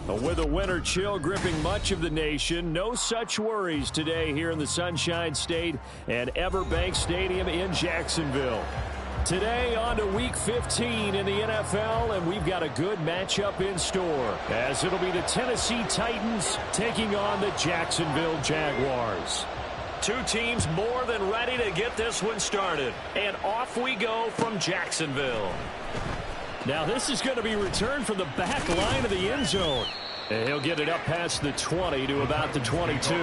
With a winter chill gripping much of the nation, no such worries today here in the Sunshine State and Everbank Stadium in Jacksonville. Today on to Week 15 in the NFL, and we've got a good matchup in store, as it'll be the Tennessee Titans taking on the Jacksonville Jaguars. Two teams more than ready to get this one started, and off we go from Jacksonville. Now this is going to be returned from the back line of the end zone. And he'll get it up past the 20 to about the 22.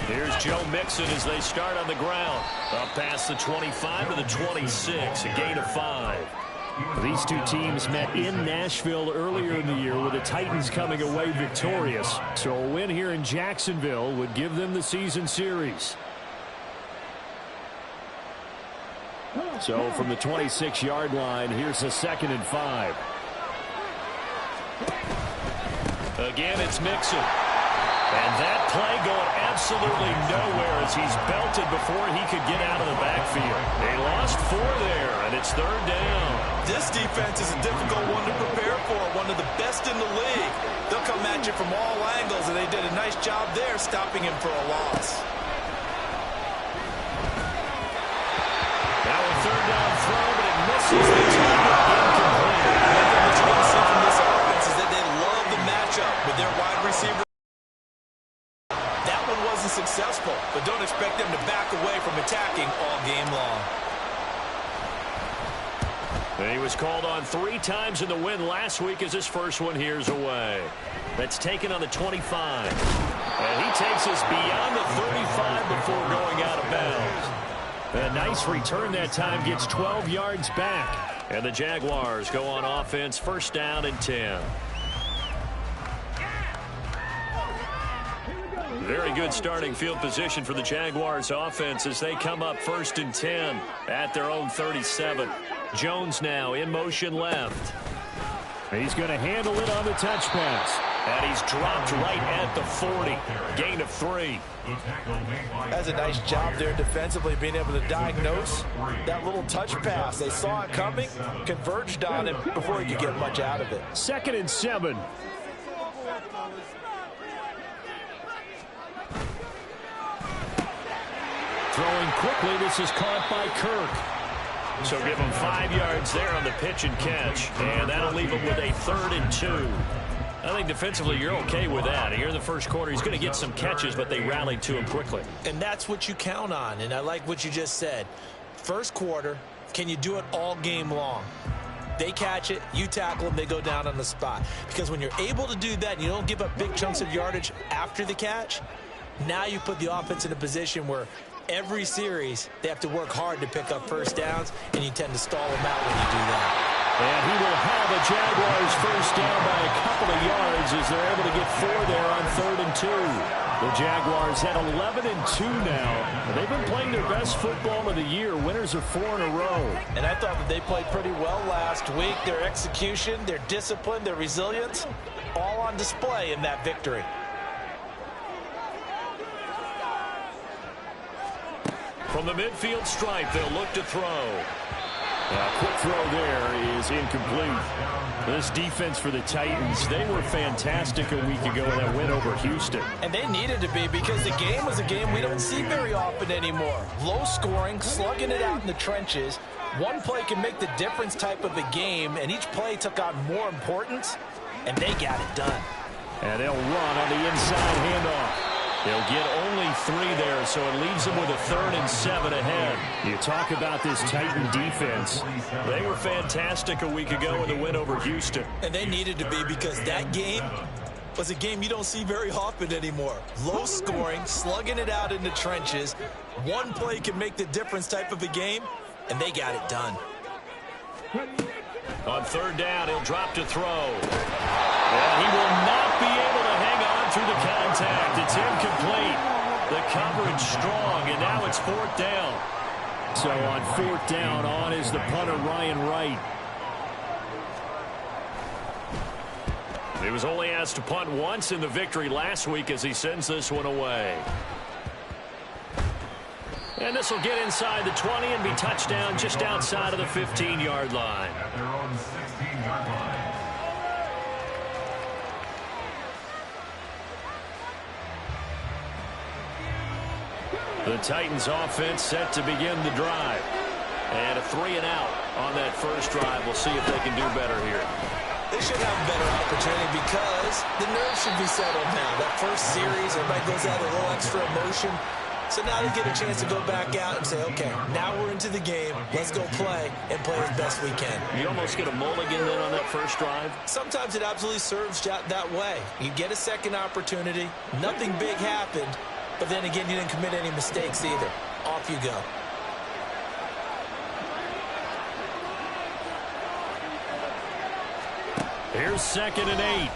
Here's Joe Mixon as they start on the ground. Up past the 25 to the 26, a gain of 5. These two teams met in Nashville earlier in the year with the Titans coming away victorious. So a win here in Jacksonville would give them the season series. So from the 26-yard line, here's a 2nd and 5. Again, it's Mixon. And that play going absolutely nowhere as he's belted before he could get out of the backfield. They lost 4 there, and it's 3rd down. This defense is a difficult one to prepare for, one of the best in the league. They'll come at you from all angles, and they did a nice job there stopping him for a loss. Now a 3rd down throw, but it misses the target. Incomplete. One thing that you're going to see from this offense is that they love the matchup with their wide receiver. Successful, but don't expect them to back away from attacking all game long. And he was called on 3 times in the win last week as his first one here's away. That's taken on the 25. And he takes us beyond the 35 before going out of bounds. A nice return that time, gets 12 yards back. And the Jaguars go on offense, 1st down and 10. Very good starting field position for the Jaguars offense as they come up 1st and 10 at their own 37. Jones now in motion left. He's going to handle it on the touch pass. And he's dropped right at the 40. Gain of 3. That's a nice job there defensively, being able to diagnose that little touch pass. They saw it coming, converged on it before he could get much out of it. 2nd and 7. Throwing quickly, this is caught by Kirk. So give him 5 yards there on the pitch and catch. And that'll leave him with a 3rd and 2. I think defensively you're okay with that. Here in the first quarter, he's going to get some catches, but they rallied to him quickly. And that's what you count on. And I like what you just said. First quarter, can you do it all game long? They catch it, you tackle them, they go down on the spot. Because when you're able to do that and you don't give up big chunks of yardage after the catch, now you put the offense in a position where every series, they have to work hard to pick up 1st downs, and you tend to stall them out when you do that. And he will have the Jaguars 1st down by a couple of yards as they're able to get 4 there on 3rd and 2. The Jaguars at 11 and 2 now. They've been playing their best football of the year, winners of 4 in a row. And I thought that they played pretty well last week. Their execution, their discipline, their resilience, all on display in that victory. From the midfield stripe, they'll look to throw. A quick throw there is incomplete. This defense for the Titans, they were fantastic a week ago in that win over Houston. And they needed to be, because the game was a game we don't see very often anymore. Low scoring, slugging it out in the trenches. One play can make the difference type of a game, and each play took on more importance, and they got it done. And they'll run on the inside handoff. They'll get only 3 there, so it leaves them with a 3rd and 7 ahead. You talk about this Titan defense. They were fantastic a week ago in the win over Houston. And they needed to be, because that game was a game you don't see very often anymore. Low scoring, slugging it out in the trenches. One play can make the difference type of a game, and they got it done. On 3rd down, he'll drop to throw. And he will not be able to hang on through the contact. It's incomplete. The coverage strong, and now it's 4th down. So on 4th down, on is the punter, Ryan Wright. He was only asked to punt once in the victory last week as he sends this one away. And this will get inside the 20 and be touchdown just outside of the 15-yard line. At their own 16-yard line. The Titans offense set to begin the drive. And a 3-and-out on that first drive. We'll see if they can do better here. They should have a better opportunity because the nerves should be settled now. That first series, everybody goes out with a little extra emotion. So now they get a chance to go back out and say, okay, now we're into the game. Let's go play and play as best we can. You almost get a mulligan then on that first drive? Sometimes it absolutely serves that way. You get a second opportunity. Nothing big happened. But then again, you didn't commit any mistakes either. Off you go. Here's 2nd and 8.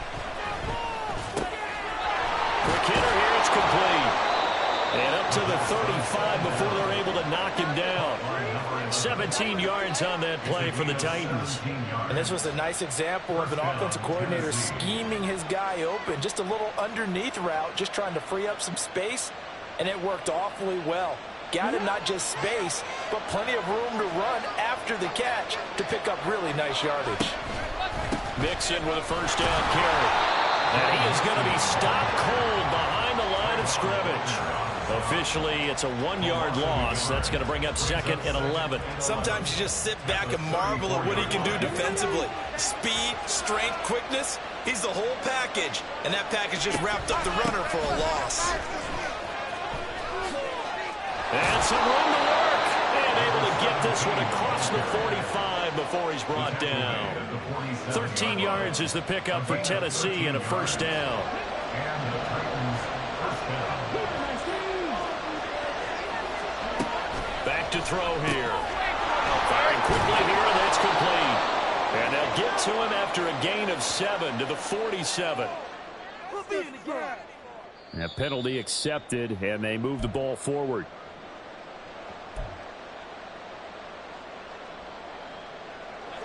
Quick hitter here, it's complete. And up to the 35 before they're able to knock him down. 17 yards on that play for the Titans. And this was a nice example of an offensive coordinator scheming his guy open. Just a little underneath route, just trying to free up some space. And it worked awfully well. Got him not just space, but plenty of room to run after the catch to pick up really nice yardage. Mixon with a first down carry. And he is going to be stopped cold behind the line of scrimmage. Officially, it's a 1-yard loss. That's going to bring up 2nd and 11. Sometimes you just sit back and marvel at what he can do defensively. Speed, strength, quickness. He's the whole package. And that package just wrapped up the runner for a loss. And some room to work. And able to get this one across the 45 before he's brought down. 13 yards is the pickup for Tennessee and a first down. Back to throw here. Firing quickly here, and that's complete. And they'll get to him after a gain of 7 to the 47. A penalty accepted, and they move the ball forward.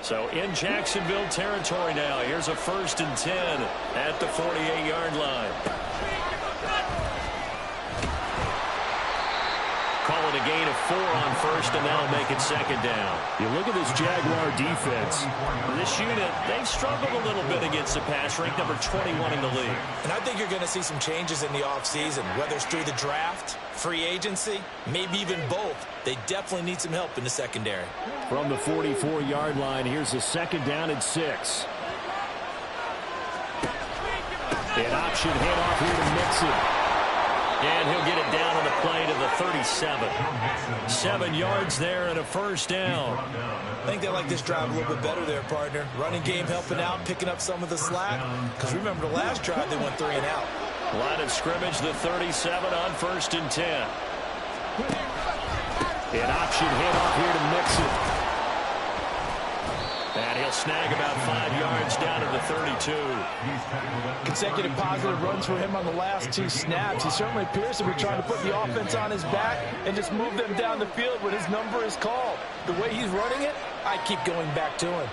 So in Jacksonville territory now. Here's a 1st and 10 at the 48-yard line. Call it a gain of 4 on first, and that'll make it 2nd down. You look at this Jaguar defense. This unit, they've struggled a little bit against the pass, ranked number 21 in the league. And I think you're going to see some changes in the offseason, whether it's through the draft, free agency, maybe even both. They definitely need some help in the secondary. From the 44-yard line, here's a 2nd down and 6. An option handoff here to Mixon. And he'll get it down on the play to the 37. 7 yards there and a first down. I think they like this drive a little bit better there, partner. Running game helping out, picking up some of the slack. Because remember the last drive, they went 3 and out. Line of scrimmage, the 37 on 1st and 10. An option handoff here to Mixon. And he'll snag about 5 yards down to the 32. Consecutive positive runs for him on the last 2 snaps. He certainly appears to be trying to put the offense on his back and just move them down the field when his number is called. The way he's running it, I keep going back to him.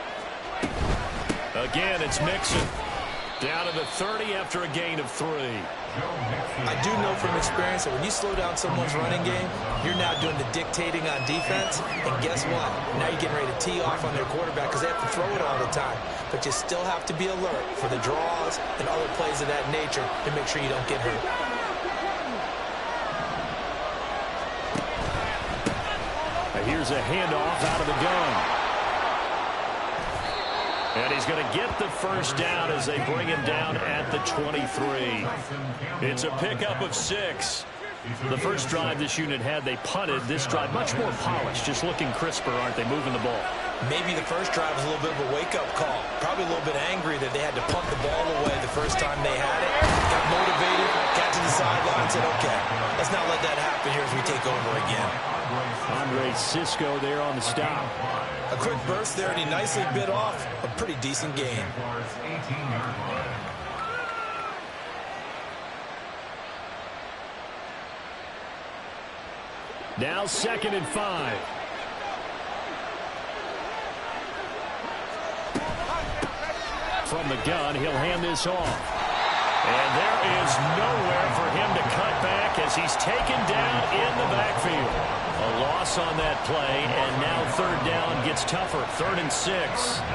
Again, it's Mixon. Down to the 30 after a gain of 3. I do know from experience that when you slow down someone's running game, you're now doing the dictating on defense. And guess what? Now you're getting ready to tee off on their quarterback because they have to throw it all the time. But you still have to be alert for the draws and other plays of that nature to make sure you don't get hurt. Here's a handoff out of the gun. And he's going to get the first down as they bring him down at the 23. It's a pickup of 6. The first drive this unit had, they punted. This drive, much more polished, just looking crisper, aren't they, moving the ball? Maybe the first drive was a little bit of a wake-up call. Probably a little bit angry that they had to punt the ball away the first time they had it. Got motivated, got to the sideline, said, okay, let's not let that happen here as we take over again. Andre Cisco there on the stop. A quick burst there, and he nicely bit off a pretty decent gain. Now 2nd and 5. From the gun, he'll hand this off. And there is nowhere for him to cut back as he's taken down in the backfield. A loss on that play, and now 3rd down gets tougher, 3rd and 6.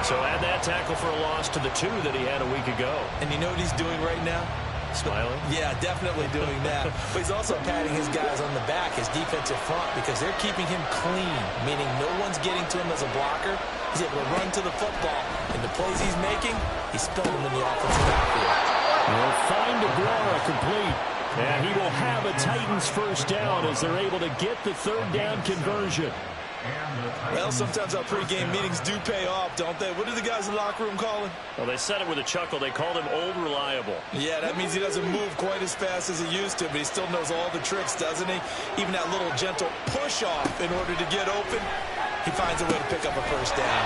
So add that tackle for a loss to the 2 that he had a week ago. And you know what he's doing right now? Smiling? Yeah, definitely doing that. But he's also patting his guys on the back, his defensive front, because they're keeping him clean, meaning no one's getting to him as a blocker. He's able to run to the football, and the plays he's making, he's spilling them in the offensive backfield. He'll find DeGuara complete. And he will have a Titans 1st down as they're able to get the 3rd down conversion. Well, sometimes our pregame meetings do pay off, don't they? What do the guys in the locker room call him? Well, they said it with a chuckle. They called him Old Reliable. Yeah, that means he doesn't move quite as fast as he used to, but he still knows all the tricks, doesn't he? Even that little gentle push-off in order to get open, he finds a way to pick up a 1st down.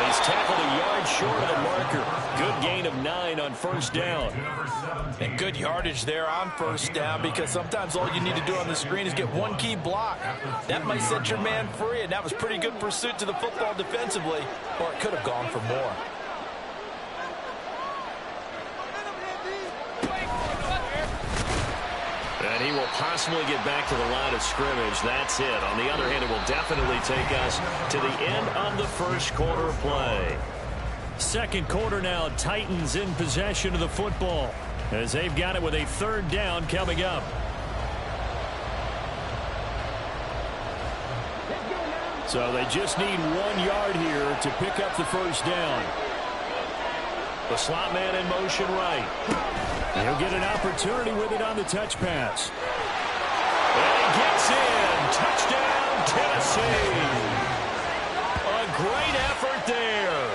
He's tackled a yard short of the marker. Good gain of 9 on 1st down. And good yardage there on 1st down, because sometimes all you need to do on the screen is get one key block. That might set your man free, and that was pretty good pursuit to the football defensively, or it could have gone for more. And he will possibly get back to the line of scrimmage. That's it. On the other hand, it will definitely take us to the end of the 1st quarter play. 2nd quarter now, Titans in possession of the football as they've got it with a 3rd down coming up. So they just need 1 yard here to pick up the 1st down. The slot man in motion right. He'll get an opportunity with it on the touch pass. And he gets in. Touchdown, Tennessee. A great effort there.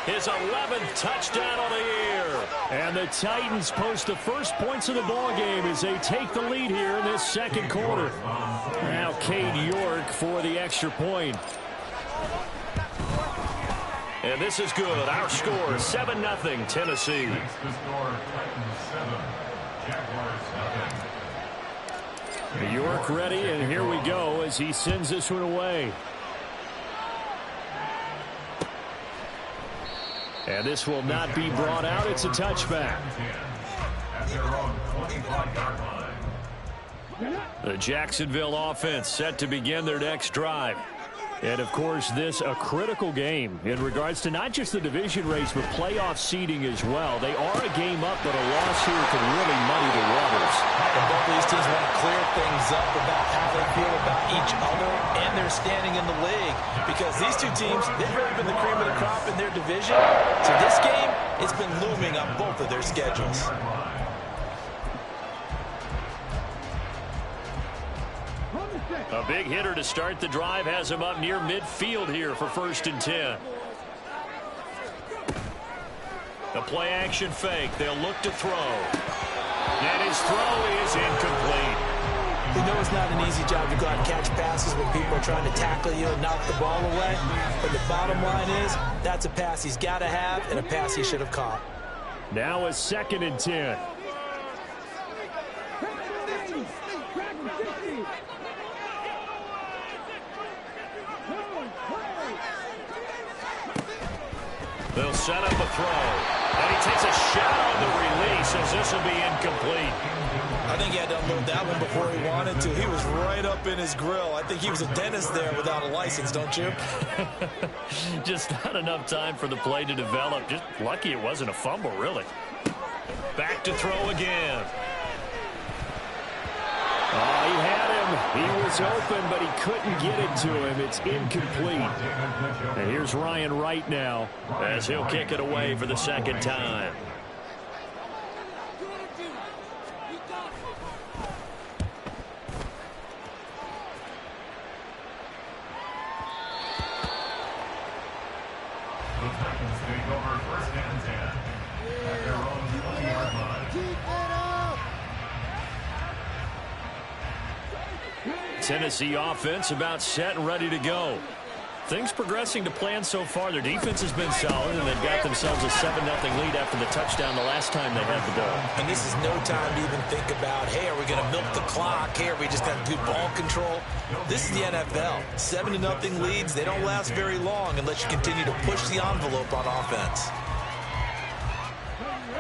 His 11th touchdown on the year. And the Titans post the first points of the ballgame as they take the lead here in this 2nd quarter. Now Cade York for the extra point. And this is good. Our score, 7-0 Tennessee. Next to score, Titans 7, Jaguars 0. York ready, and here we go as he sends this one away. And this will not be brought out. It's a touchback. At their own 25-yard line. The Jacksonville offense set to begin their next drive. And, of course, this a critical game in regards to not just the division race, but playoff seeding as well. They are a game up, but a loss here can really muddy the waters. And both of these teams want to clear things up about how they feel about each other and their standing in the league. Because these two teams, they've really been the cream of the crop in their division. So this game, it's been looming on both of their schedules. A big hitter to start the drive has him up near midfield here for 1st and 10. The play action fake. They'll look to throw. And his throw is incomplete. You know it's not an easy job to go out and catch passes when people are trying to tackle you and knock the ball away. But the bottom line is that's a pass he's got to have and a pass he should have caught. Now a 2nd and 10. They'll set up a throw. And he takes a shot on the release as this will be incomplete. I think he had to unload that one before he wanted to. He was right up in his grill. I think he was a dentist there without a license, don't you? Just not enough time for the play to develop. Just lucky it wasn't a fumble, really. Back to throw again. Oh, he had him. He was open, but he couldn't get it to him. It's incomplete. And here's Ryan Wright now as he'll kick it away for the 2nd time. The Titans take over 1st and 10 at their own 20-yard line. Tennessee offense about set and ready to go. Things progressing to plan so far. Their defense has been solid, and they've got themselves a 7-0 lead after the touchdown the last time they had the ball. And this is no time to even think about, hey, are we going to milk the clock? Hey, are we just going to do ball control? This is the NFL. 7-0 leads, they don't last very long unless you continue to push the envelope on offense.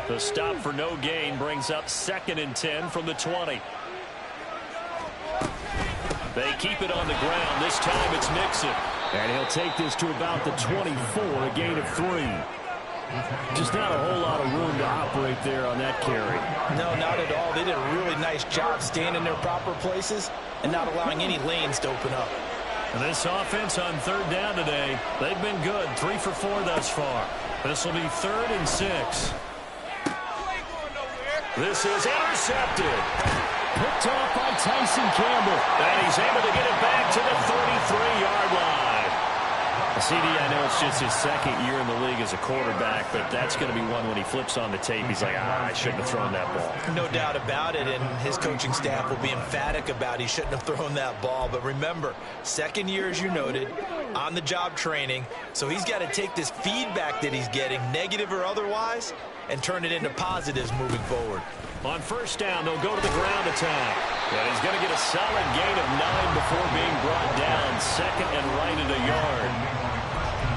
The stop for no gain brings up 2nd and 10 from the 20. They keep it on the ground. This time it's Nixon. And he'll take this to about the 24, a gain of 3. Just not a whole lot of room to operate there on that carry. No, not at all. They did a really nice job staying in their proper places and not allowing any lanes to open up. And this offense on 3rd down today, they've been good. 3 for 4 thus far. This will be 3rd and 6. This is intercepted. Picked off by Tyson Campbell. And he's able to get it back to the 33-yard line. CD, I know it's just his 2nd year in the league as a quarterback, but that's going to be one when he flips on the tape. He's like, I shouldn't have thrown that ball. No doubt about it, and his coaching staff will be emphatic about he shouldn't have thrown that ball. But remember, 2nd year, as you noted, on-the-job training, so he's got to take this feedback that he's getting, negative or otherwise, and turn it into positives moving forward. On 1st down, they'll go to the ground attack. And he's going to get a solid gain of 9 before being brought down. 2nd and right at a yard.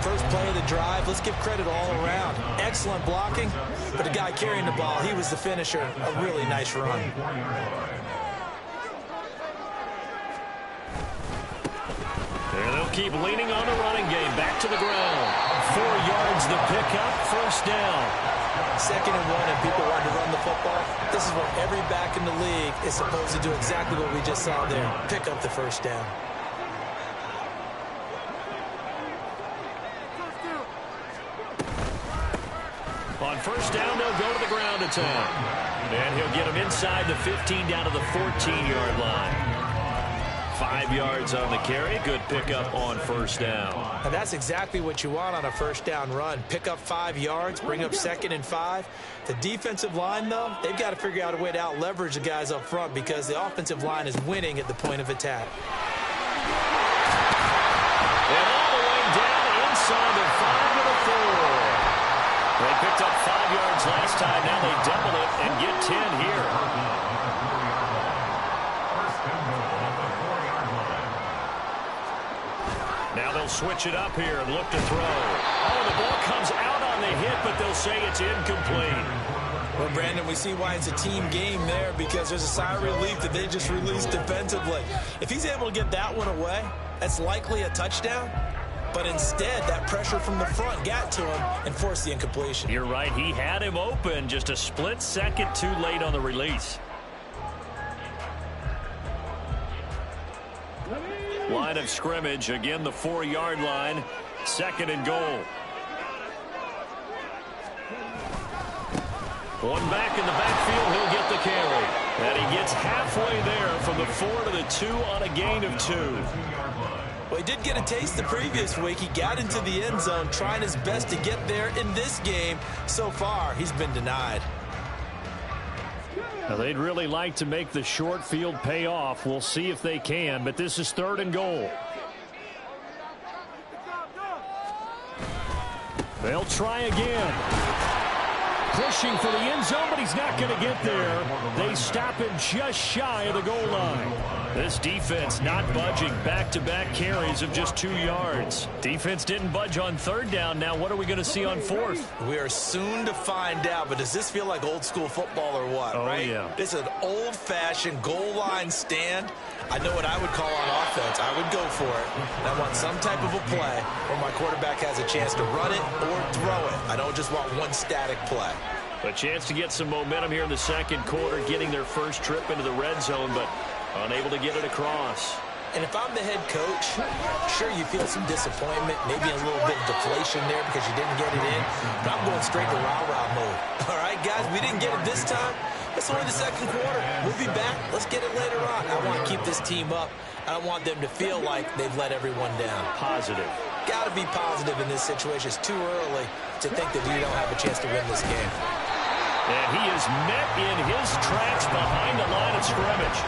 First play of the drive, let's give credit all around. Excellent blocking, but the guy carrying the ball, he was the finisher. A really nice run. And they'll keep leaning on the running game. Back to the ground. 4 yards the pickup, 1st down. 2nd and 1, and people want to run the football. This is what every back in the league is supposed to do, exactly what we just saw there. Pick up the 1st down. On 1st down, they'll go to the ground attack. And he'll get him inside the 15 down to the 14-yard line. 5 yards on the carry. Good pickup on 1st down. And that's exactly what you want on a 1st down run. Pick up 5 yards, bring up 2nd and 5. The defensive line, though, they've got to figure out a way to out-leverage the guys up front because the offensive line is winning at the point of attack. And all the way down inside the 5 to the 4. They picked up 5 yards last time. Now they double it and get 10 here. Now they'll switch it up here and look to throw. Oh, the ball comes out on the hit, but they'll say it's incomplete. Well, Brandon, we see why it's a team game there because there's a sigh of relief that they just released defensively. If he's able to get that one away, that's likely a touchdown. But instead, that pressure from the front got to him and forced the incompletion. You're right. He had him open. Just a split second too late on the release. Line of scrimmage. Again, the 4-yard line. 2nd and goal. One back in the backfield. He'll get the carry. And he gets halfway there from the 4 to the 2 on a gain of 2. Well, he did get a taste the previous week. He got into the end zone trying his best to get there in this game. So far, he's been denied. Now, they'd really like to make the short field pay off. We'll see if they can, but this is 3rd and goal. They'll try again. Pushing for the end zone, but he's not going to get there. They stop him just shy of the goal line. This defense not budging. Back-to-back carries of just 2 yards. Defense didn't budge on 3rd down. Now what are we going to see on 4th? We are soon to find out, but does this feel like old school football or what, right? Yeah. This is an old-fashioned goal line stand. I know what I would call on offense. I would go for it. And I want some type of a play where my quarterback has a chance to run it or throw it. I don't just want one static play. A chance to get some momentum here in the 2nd quarter, getting their first trip into the red zone, but unable to get it across. And if I'm the head coach, sure, you feel some disappointment, maybe a little bit of deflation there because you didn't get it in. But I'm going straight to rah-rah mode. All right, guys, we didn't get it this time. It's only the 2nd quarter. We'll be back. Let's get it later on. I want to keep this team up. I don't want them to feel like they've let everyone down. Positive. Got to be positive in this situation. It's too early to think that we don't have a chance to win this game. And he is met in his tracks behind the line of scrimmage.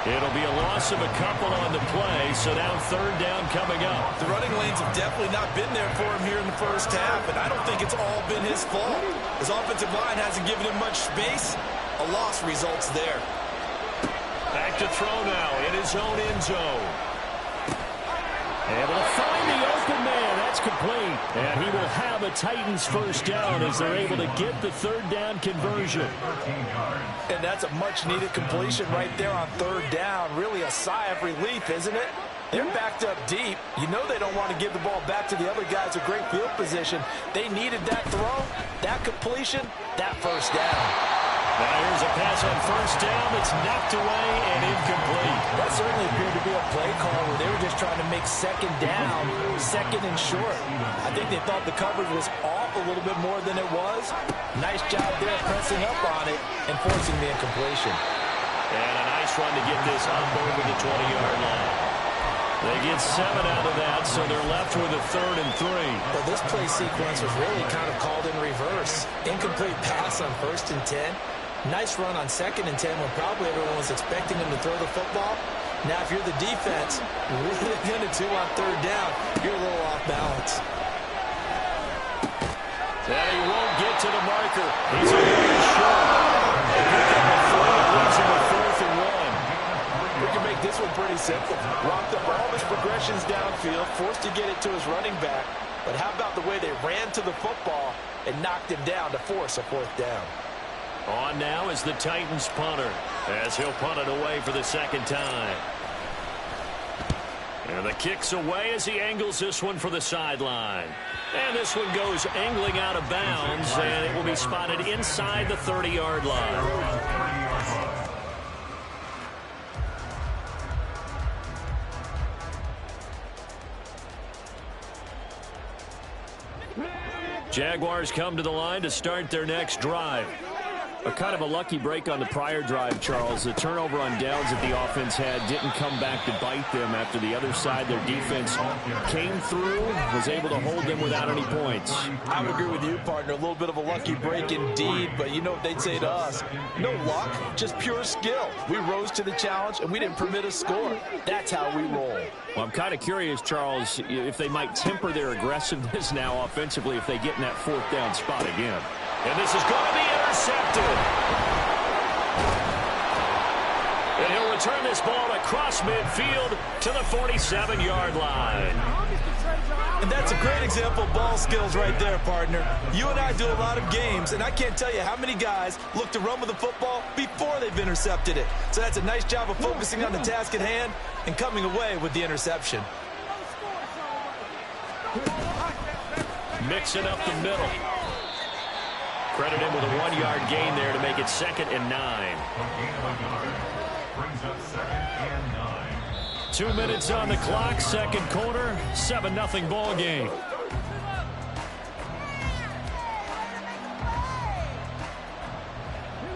It'll be a loss of a couple on the play, so now third down coming up. The running lanes have definitely not been there for him here in the first half, and I don't think it's all been his fault. His offensive line hasn't given him much space. A loss results there. Back to throw now in his own end zone. Able to find the open man. That's complete. And he will have a Titans first down as they're able to get the third down conversion. And that's a much-needed completion right there on third down. Really a sigh of relief, isn't it? They're backed up deep. You know they don't want to give the ball back to the other guys a great field position. They needed that throw, that completion, that first down. Now here's a pass on first down that's knocked away and incomplete. That certainly appeared to be a play call where they were just trying to make second down, second and short. I think they thought the coverage was off a little bit more than it was. Nice job there pressing up on it and forcing the incompletion. And a nice run to get this up over the 20-yard line. They get 7 out of that, so they're left with a 3rd and 3. Well, this play sequence was really kind of called in reverse. Incomplete pass on 1st and 10. Nice run on 2nd and 10 when probably everyone was expecting him to throw the football. Now, if you're the defense, what are they going to do on 3rd down? You're a little off balance. And he won't get to the marker. He's a little short. Leaves him with 4th and 1. We can make this one pretty simple. Locked up all of his progressions downfield, forced to get it to his running back. But how about the way they ran to the football and knocked him down to force a 4th down? On now is the Titans punter as he'll punt it away for the 2nd time. And the kick's away as he angles this one for the sideline. And this one goes angling out of bounds, and it will be spotted inside the 30-yard line. Jaguars come to the line to start their next drive. A kind of a lucky break on the prior drive, Charles. The turnover on downs that the offense had didn't come back to bite them after the other side. Their defense came through, was able to hold them without any points. I would agree with you, partner. A little bit of a lucky break indeed, but you know what they'd say to us. No luck, just pure skill. We rose to the challenge, and we didn't permit a score. That's how we roll. Well, I'm kind of curious, Charles, if they might temper their aggressiveness now offensively if they get in that 4th down spot again. And this is going to be intercepted. And he'll return this ball across midfield to the 47-yard line. And that's a great example of ball skills right there, partner. You and I do a lot of games, and I can't tell you how many guys look to run with the football before they've intercepted it. So that's a nice job of focusing on the task at hand and coming away with the interception. Mixing up the middle. Credit him with a 1-yard gain there to make it 2nd and 9. 2 minutes on the clock, 2nd quarter, 7-0 ball game.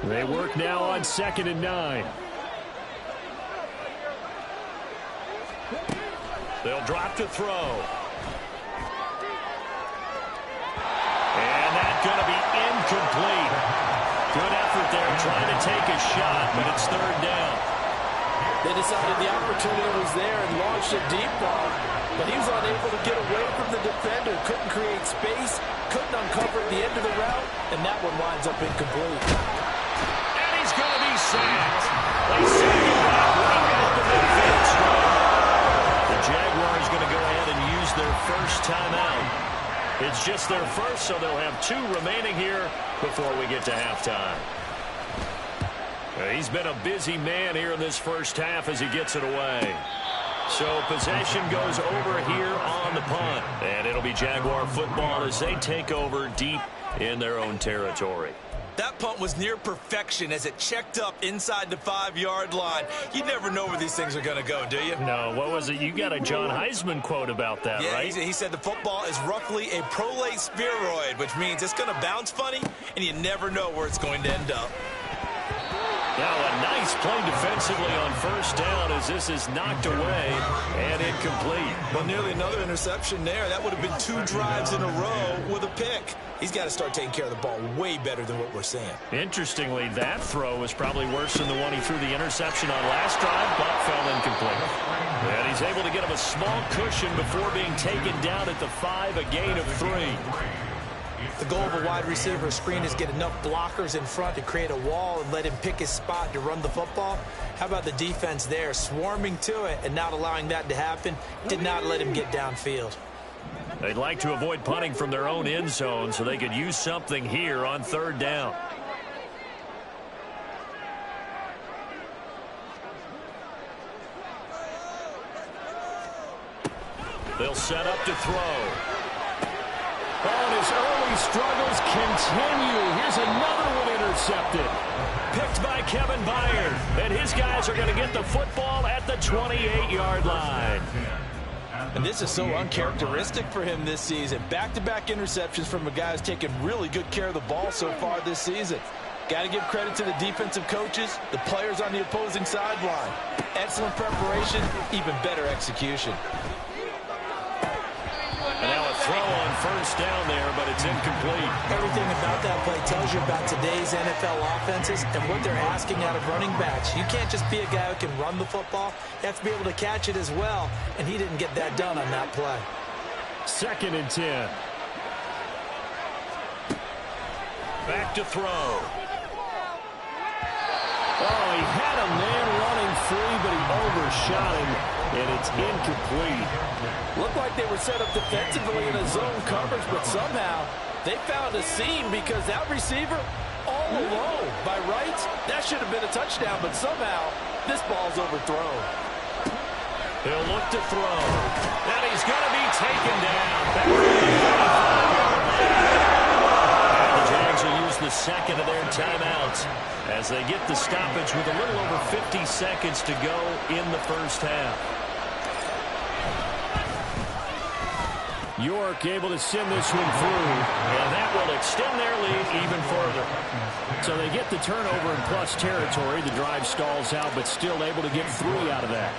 They work now on 2nd and 9. They'll drop to throw. And that's going to be incomplete. Good effort there trying to take a shot, but it's 3rd down. They decided the opportunity was there and launched a deep ball, but he was unable to get away from the defender, couldn't create space, couldn't uncover at the end of the route, and that one winds up incomplete. And he's going to be sacked. They sack him back right at the midfield stripe. The Jaguars going to go ahead and use their first timeout. It's just their first, so they'll have 2 remaining here before we get to halftime. He's been a busy man here in this first half as he gets it away. So possession goes over here on the punt. And it'll be Jaguar football as they take over deep in their own territory. That punt was near perfection as it checked up inside the 5-yard line. You never know where these things are going to go, do you? No, what was it? You got a John Heisman quote about that, yeah, right? He said the football is roughly a prolate spheroid, which means it's going to bounce funny, and you never know where it's going to end up. Now a nice play defensively on first down as this is knocked away and incomplete. Well, nearly another interception there. That would have been 2 drives in a row with a pick. He's got to start taking care of the ball way better than what we're seeing. Interestingly, that throw was probably worse than the one he threw the interception on last drive, but fell incomplete. And he's able to get him a small cushion before being taken down at the 5, a gain of 3. The goal of a wide receiver screen is get enough blockers in front to create a wall and let him pick his spot to run the football. How about the defense there, swarming to it and not allowing that to happen? Did not let him get downfield. They'd like to avoid punting from their own end zone so they could use something here on third down. They'll set up to throw. Oh, and his early struggles continue. Here's another one intercepted. Picked by Kevin Byard. And his guys are going to get the football at the 28-yard line. And this is so uncharacteristic for him this season. Back-to-back interceptions from a guy who's taken really good care of the ball so far this season. Got to give credit to the defensive coaches, the players on the opposing sideline. Excellent preparation, even better execution. And now a throw on first down there, but it's incomplete. Everything about that play tells you about today's NFL offenses and what they're asking out of running backs. You can't just be a guy who can run the football. You have to be able to catch it as well, and he didn't get that done on that play. 2nd and 10. Back to throw. Oh, he had a man running free, but he overshot him, and it's incomplete. Looked like they were set up defensively in a zone coverage, but somehow they found a seam because that receiver all alone. By rights, that should have been a touchdown, but somehow this ball's overthrown. He'll look to throw. And he's going to be taken down. And the Jags will use the second of their timeouts as they get the stoppage with a little over 50 seconds to go in the first half. York able to send this one through, and that will extend their lead even further. So they get the turnover in plus territory. The drive stalls out, but still able to get 3 out of that.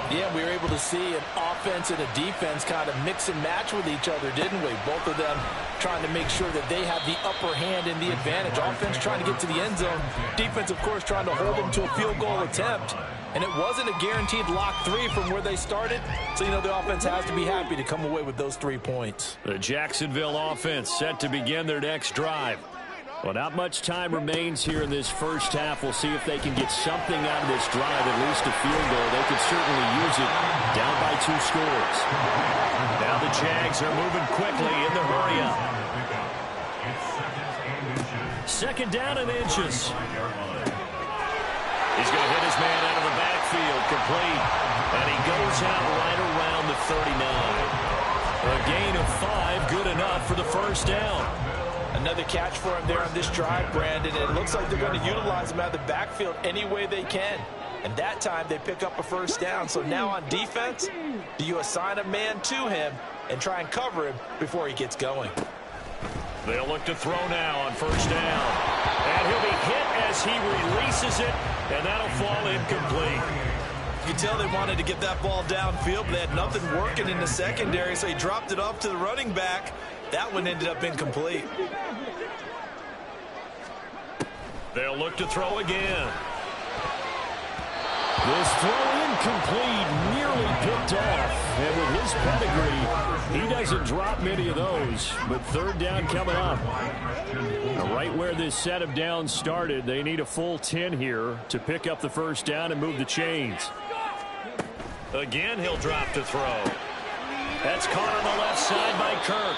Yeah, we were able to see an offense and a defense kind of mix and match with each other, didn't we? Both of them trying to make sure that they have the upper hand and the advantage. Offense trying to get to the end zone. Defense, of course, trying to hold them to a field goal attempt. And it wasn't a guaranteed lock 3 from where they started. So, you know, the offense has to be happy to come away with those 3 points. The Jacksonville offense set to begin their next drive. Well, not much time remains here in this first half. We'll see if they can get something out of this drive, at least a field goal. They could certainly use it down by 2 scores. Now the Jags are moving quickly in the hurry-up. 2nd down and inches. He's going to hit his man out of the backfield, complete. And he goes out right around the 39. A gain of 5, good enough for the first down. Another catch for him there on this drive, Brandon. And it looks like they're going to utilize him out of the backfield any way they can. And that time they pick up a first down. So now on defense, do you assign a man to him and try and cover him before he gets going? They'll look to throw now on first down. And he'll be hit as he releases it, and that'll fall incomplete. You can tell they wanted to get that ball downfield, but they had nothing working in the secondary, so he dropped it off to the running back. That one ended up incomplete. They'll look to throw again. This throw incomplete, nearly picked off. And with his pedigree, he doesn't drop many of those. But 3rd down coming up. Now, right where this set of downs started, they need a full 10 here to pick up the first down and move the chains. Again, he'll drop to throw. That's caught on the left side by Kirk.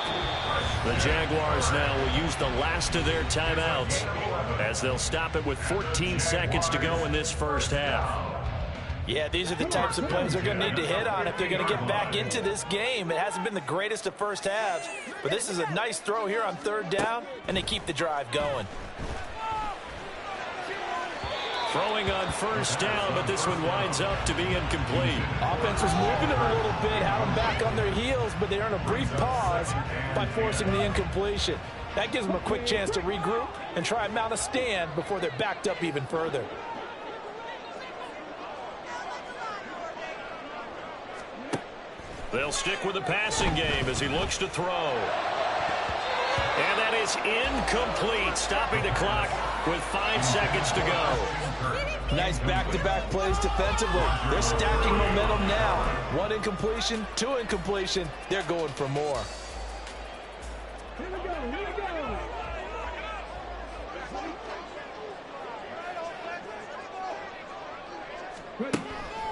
The Jaguars now will use the last of their timeouts as they'll stop it with 14 seconds to go in this first half. Yeah, these are the types of plays they're going to need to hit on if they're going to get back into this game. It hasn't been the greatest of first halves, but this is a nice throw here on 3rd down, and they keep the drive going. Throwing on first down, but this one winds up to be incomplete. Offense was moving it a little bit, had them back on their heels, but they earn a brief pause by forcing the incompletion. That gives them a quick chance to regroup and try and mount a stand before they're backed up even further. They'll stick with the passing game as he looks to throw. And that is incomplete, stopping the clock with 5 seconds to go. Nice back-to-back plays defensively. They're stacking momentum now. 1 incompletion, 2 incompletion. They're going for more. Here we go, here we go.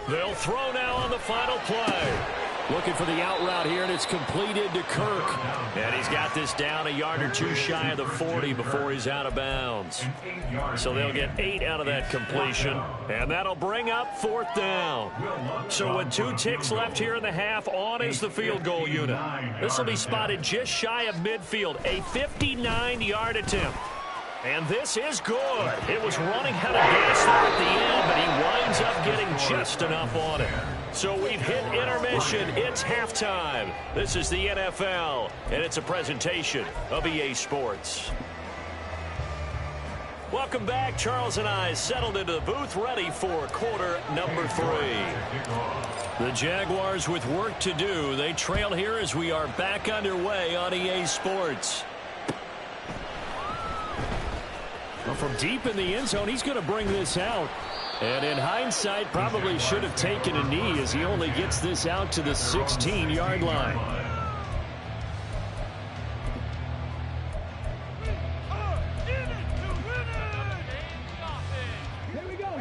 They'll throw now on the final play. Looking for the out route here, and it's completed to Kirk. And he's got this down a yard or 2 shy of the 40 before he's out of bounds. So they'll get 8 out of that completion, and that'll bring up 4th down. So with 2 ticks left here in the half, on is the field goal unit. This will be spotted just shy of midfield, a 59-yard attempt. And this is good. It was running out of gas there at the end, but he winds up getting just enough on it. So we've hit intermission. It's halftime. This is the NFL, and it's a presentation of EA Sports. Welcome back. Charles and I settled into the booth, ready for quarter number 3. The Jaguars with work to do. They trail here as we are back underway on EA Sports. Well, from deep in the end zone, he's going to bring this out. And in hindsight, probably should have taken a knee as he only gets this out to the 16-yard line.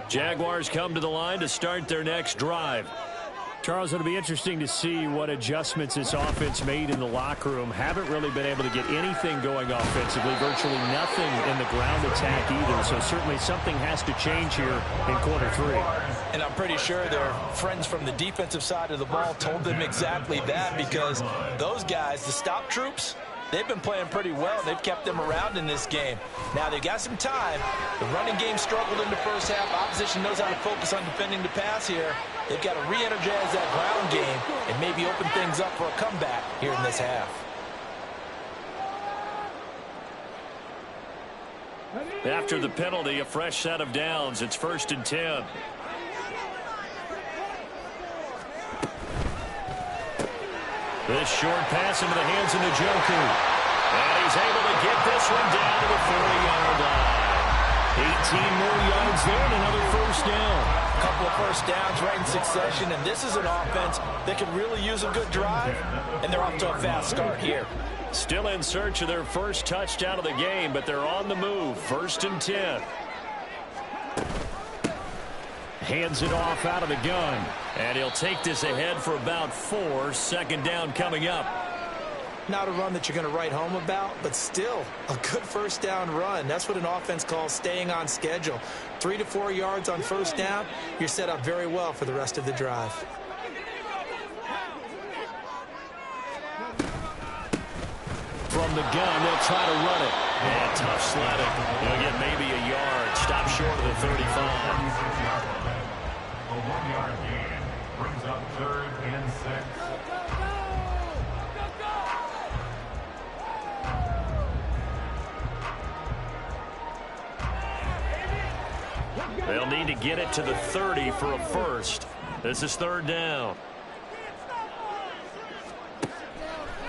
Jaguars come to the line to start their next drive. Charles, it'll be interesting to see what adjustments this offense made in the locker room. Haven't really been able to get anything going offensively, virtually nothing in the ground attack either. So certainly something has to change here in quarter 3. And I'm pretty sure their friends from the defensive side of the ball told them exactly that, because those guys, the stop troops, they've been playing pretty well. They've kept them around in this game. Now, they've got some time. The running game struggled in the first half. Opposition knows how to focus on defending the pass here. They've got to re-energize that ground game and maybe open things up for a comeback here in this half. After the penalty, a fresh set of downs. It's 1st and 10. This short pass into the hands of Njoku. And he's able to get this one down to the 40-yard line. 18 more yards there and another 1st down. A couple of 1st downs right in succession, and this is an offense that could really use a good drive, and they're off to a fast start here. Still in search of their first touchdown of the game, but they're on the move. 1st and 10. Hands it off out of the gun. And he'll take this ahead for about 4. 2nd down coming up. Not a run that you're going to write home about, but still a good 1st down run. That's what an offense calls staying on schedule. 3 to 4 yards on 1st down. You're set up very well for the rest of the drive. From the gun, they'll try to run it. And tough sledding. They'll get maybe a yard. Stop short of the 35. A 1-yard gain brings up 3rd and 6. They'll need to get it to the 30 for a 1st. This is 3rd down.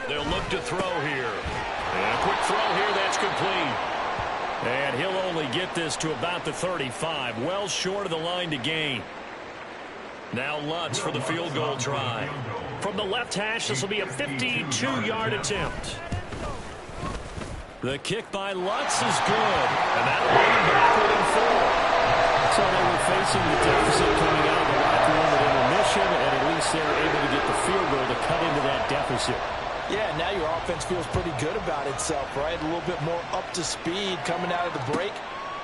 They'll look to throw here. And a quick throw here, that's complete. And he'll only get this to about the 35, well short of the line to gain. Now Lutz for the field goal try. From the left hash, this will be a 52-yard attempt. The kick by Lutz is good. And that'll bring him back within 4. So they were facing the deficit coming out of the locker room at intermission, and at least they were able to get the field goal to cut into that deficit. Yeah, now your offense feels pretty good about itself, right? A little bit more up to speed coming out of the break.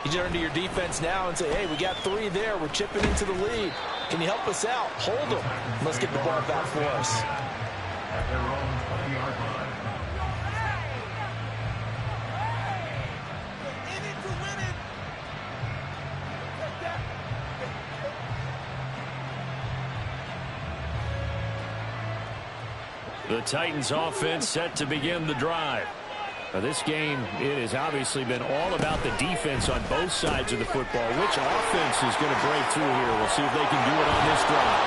You turn to your defense now and say, hey, we got 3 there. We're chipping into the lead. Can you help us out? Hold them. Let's get the ball back for us. At their own 20-yard line. The Titans offense set to begin the drive. Now this game, it has obviously been all about the defense on both sides of the football. Which offense is going to break through here? We'll see if they can do it on this drive.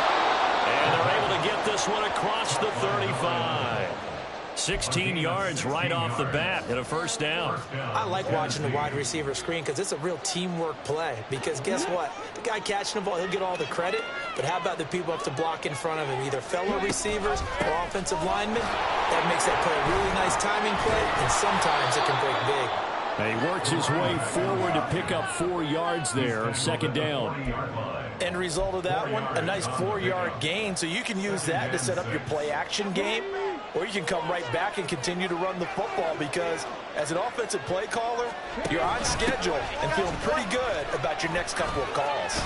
And they're able to get this one across the 35. 16 yards right off the bat and a first down. I like watching the wide receiver screen because it's a real teamwork play. Because guess what? The guy catching the ball, he'll get all the credit. But how about the people up to block in front of him, either fellow receivers or offensive linemen? That makes that play a really nice timing play, and sometimes it can break big. And he works his way forward to pick up 4 yards there, second down. End result of that one, a nice 4-yard gain, so you can use that to set up your play-action game, or you can come right back and continue to run the football because as an offensive play caller, you're on schedule and feeling pretty good about your next couple of calls.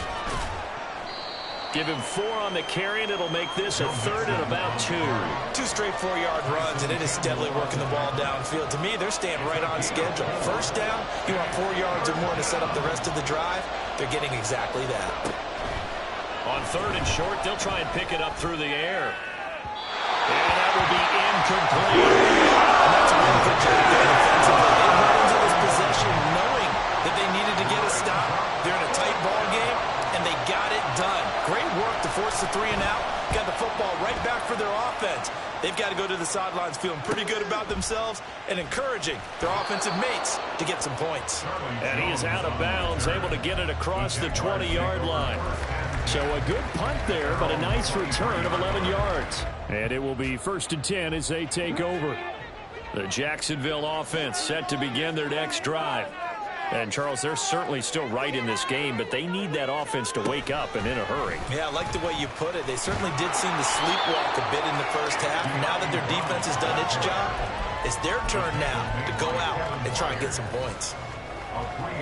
Give him 4 on the carry, and it'll make this a third and about 2. 2 straight 4-yard runs, and it is steadily working the ball downfield. To me, they're staying right on schedule. First down, you want 4 yards or more to set up the rest of the drive. They're getting exactly that. On third and short, they'll try and pick it up through the air. And that will be incomplete. And that's a really good job there defensively. They went into this possession knowing that they needed to get a stop. They're in a tight ball game, and they got it done. Great work to force the 3 and out. Got the football right back for their offense. They've got to go to the sidelines feeling pretty good about themselves and encouraging their offensive mates to get some points. And he is out of bounds, able to get it across the 20-yard line. So a good punt there, but a nice return of 11 yards. And it will be 1st and 10 as they take over. The Jacksonville offense set to begin their next drive. And, Charles, they're certainly still right in this game, but they need that offense to wake up and in a hurry. Yeah, I like the way you put it. They certainly did seem to sleepwalk a bit in the first half. Now that their defense has done its job, it's their turn now to go out and try and get some points.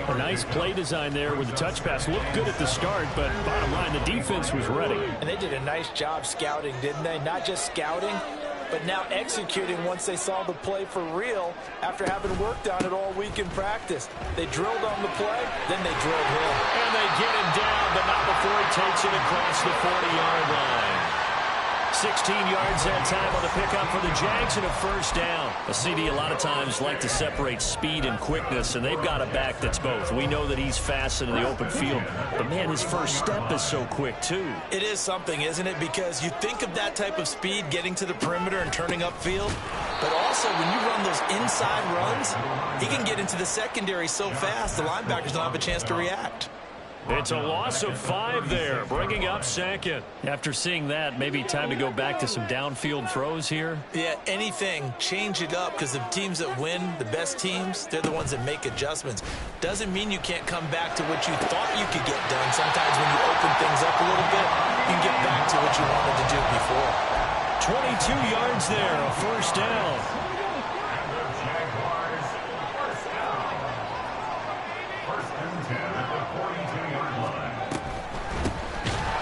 A nice play design there with the touch pass. Looked good at the start, but bottom line, the defense was ready. And they did a nice job scouting, didn't they? Not just scouting, but now executing once they saw the play for real after having worked on it all week in practice. They drilled on the play, then they drilled him. And they get him down, but not before he takes it across the 40-yard line. 16 yards that time on the pickup for the Jags and a first down. A CD a lot of times like to separate speed and quickness, and they've got a back that's both. We know that he's fast in the open field, but, man, his first step is so quick, too. It is something, isn't it? Because you think of that type of speed getting to the perimeter and turning upfield, but also when you run those inside runs, he can get into the secondary so fast the linebackers don't have a chance to react. It's a loss of 5 there, bringing up second. After seeing that, maybe time to go back to some downfield throws here. Yeah, anything, change it up, because the teams that win, the best teams, they're the ones that make adjustments. Doesn't mean you can't come back to what you thought you could get done. Sometimes when you open things up a little bit, you can get back to what you wanted to do before. 22 yards there, a first down. Jaguars, first down. 1st and 10 at the 42-yard line.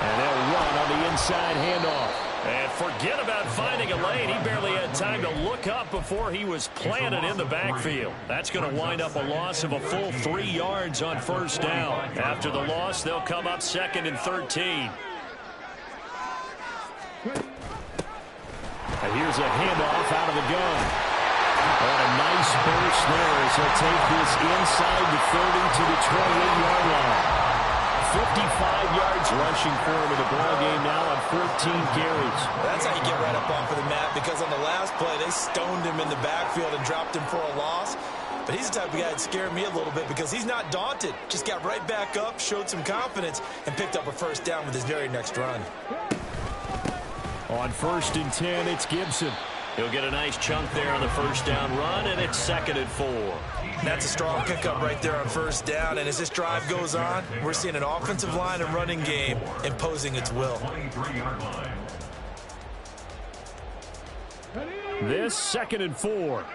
And they'll run on the inside handoff. And forget about finding a lane. He barely had time to look up before he was planted in the backfield. That's going to wind up a loss of a full 3 yards on first down. After the loss, they'll come up 2nd and 13. And here's a handoff out of the gun. And a nice burst there as he'll take this inside the 30 to the 28-yard line. 55 yards rushing for him in the ball game now on 14 carries. That's how you get right up off of the mat, because on the last play, they stoned him in the backfield and dropped him for a loss. But he's the type of guy that scared me a little bit because he's not daunted. Just got right back up, showed some confidence, and picked up a first down with his very next run. On 1st and 10, it's Gibson. He'll get a nice chunk there on the first down run, and it's 2nd and 4. That's a strong pickup right there on first down, and as this drive goes on, we're seeing an offensive line and running game imposing its will. 23-yard line. This 2nd and 4.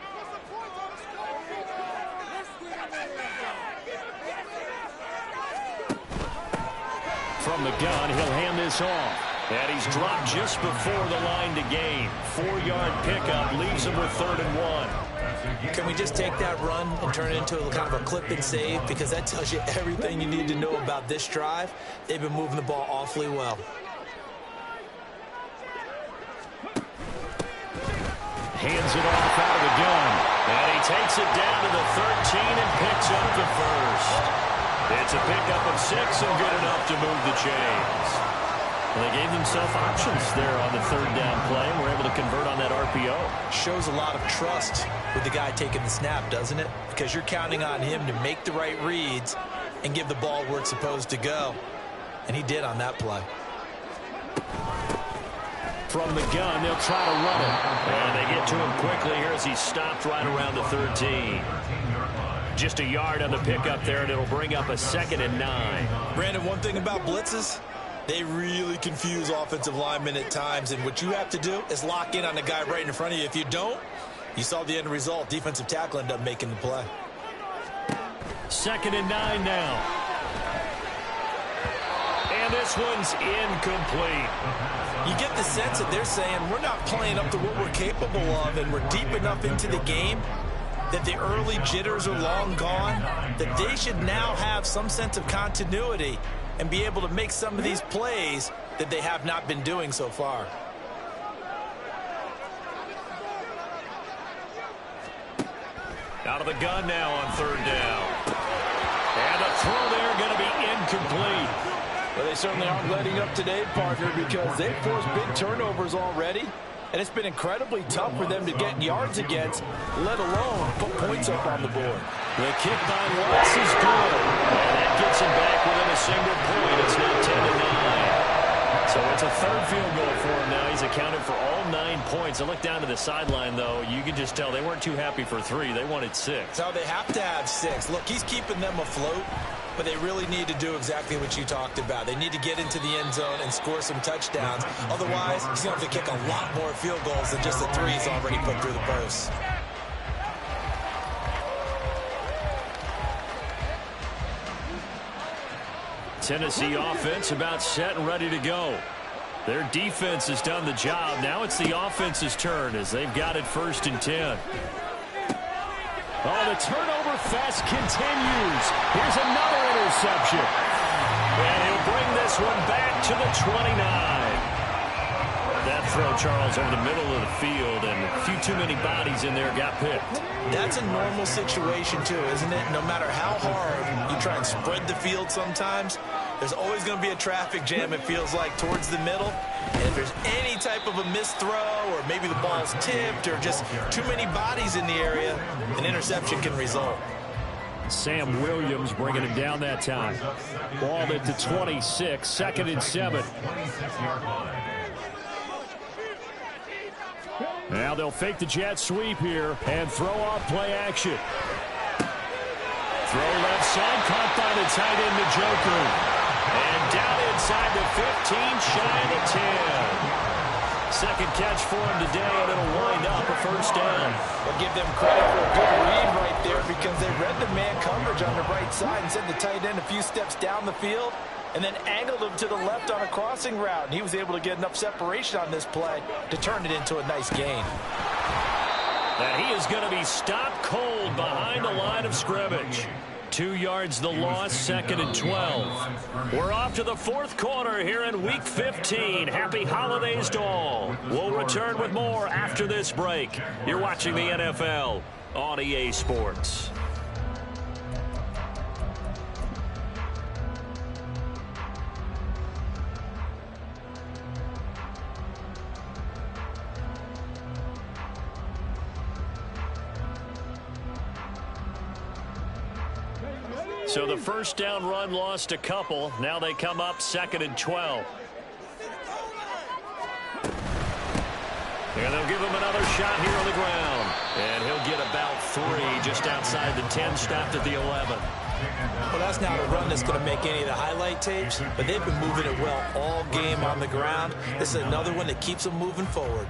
From the gun, he'll hand this off. And he's dropped just before the line to gain. 4-yard pickup leaves him with 3rd and 1. Can we just take that run and turn it into a kind of a clip and save? Because that tells you everything you need to know about this drive. They've been moving the ball awfully well. Hands it off out of the gun. And he takes it down to the 13 and picks up the first. It's a pickup of 6 and good enough to move the chains. Well, they gave themselves options there on the third down play and were able to convert on that RPO. Shows a lot of trust with the guy taking the snap, doesn't it? Because you're counting on him to make the right reads and give the ball where it's supposed to go. And he did on that play. From the gun, they'll try to run it. And they get to him quickly here as he stopped right around the 13. Just a yard on the pickup there, and it'll bring up a 2nd and 9. Brandon, one thing about blitzes, they really confuse offensive linemen at times, and what you have to do is lock in on the guy right in front of you. If you don't, you saw the end result. Defensive tackle ended up making the play. 2nd and 9 now. And this one's incomplete. You get the sense that they're saying we're not playing up to what we're capable of, and we're deep enough into the game that the early jitters are long gone, that they should now have some sense of continuity and be able to make some of these plays that they have not been doing so far. Out of the gun now on 3rd down. And the throw there going to be incomplete. Well, they certainly aren't letting up today, partner, because they've forced big turnovers already. And it's been incredibly tough for them to get yards against, let alone put points up on the board. The kick by Watts is good. And that gets him back within a single point. It's now 10 to 9. So it's a 3rd field goal for him now. He's accounted for all 9 points. I look down to the sideline, though. You can just tell they weren't too happy for 3. They wanted 6. So they have to have 6. Look, he's keeping them afloat, but they really need to do exactly what you talked about. They need to get into the end zone and score some touchdowns. Otherwise, he's going to have to kick a lot more field goals than just the 3 he's already put through the post. Tennessee offense about set and ready to go. Their defense has done the job. Now it's the offense's turn as they've got it 1st and 10. Oh, the turnover fest continues. Here's another interception. And he'll bring this one back to the 29. That throw, Charles, over the middle of the field, and a few too many bodies in there got picked. That's a normal situation, too, isn't it? No matter how hard you try and spread the field sometimes, there's always going to be a traffic jam, it feels like, towards the middle. And if there's any type of a missed throw, or maybe the ball's tipped, or just too many bodies in the area, an interception can result. Sam Williams bringing him down that time. Balled it to 26, 2nd and 7. Now they'll fake the jet sweep here and throw off play action. Throw left side, caught by the tight end, the Joker. And down inside the 15, shy of the 10. 2nd catch for him today, and it'll wind up a 1st down. We'll give them credit for a good read right there because they read the man coverage on the right side and sent the tight end a few steps down the field and then angled him to the left on a crossing route. And he was able to get enough separation on this play to turn it into a nice gain. And he is going to be stopped cold behind the line of scrimmage. 2 yards the loss, 2nd and 12. We're off to the 4th quarter here in Week 15. Happy holidays to all. We'll return with more after this break. You're watching the NFL on EA Sports. So the 1st down run lost a couple. Now they come up 2nd and 12. And they'll give him another shot here on the ground. And he'll get about 3 just outside the 10, stopped at the 11. Well, that's not a run that's going to make any of the highlight tapes, but they've been moving it well all game on the ground. This is another one that keeps them moving forward.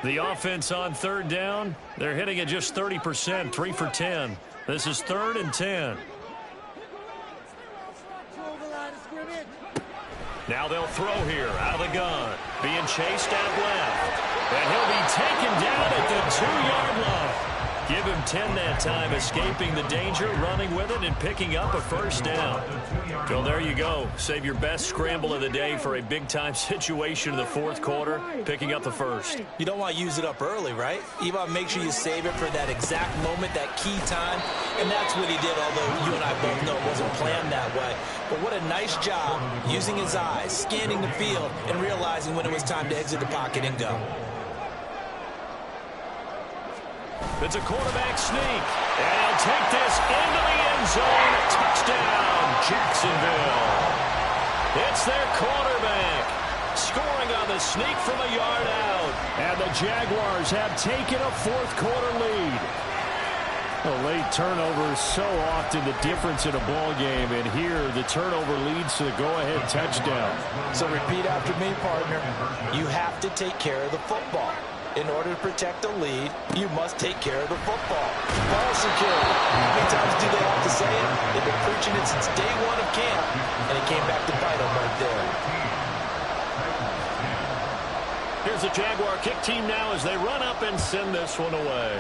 The offense on 3rd down, they're hitting at just 30%, 3 for 10. This is 3rd and 10. Now they'll throw here out of the gun, being chased out left. And he'll be taken down at the 2-yard line. Give him 10 that time, escaping the danger, running with it, and picking up a first down. Well, there you go. Save your best scramble of the day for a big-time situation in the fourth quarter, picking up the first. You don't want to use it up early, right? You want to make sure you save it for that exact moment, that key time, and that's what he did, although you and I both know it wasn't planned that way. But what a nice job using his eyes, scanning the field, and realizing when it was time to exit the pocket and go. It's a quarterback sneak, and he'll take this into the end zone. Touchdown, Jacksonville. It's their quarterback scoring on the sneak from a yard out. And the Jaguars have taken a fourth quarter lead. A late turnover is so often the difference in a ball game, and here the turnover leads to the go-ahead touchdown. So repeat after me, partner. You have to take care of the football. In order to protect the lead, you must take care of the football. Ball security. How many times do they have to say it? They've been preaching it since day one of camp, and it came back to bite them right there. Here's the Jaguar kick team now as they run up and send this one away.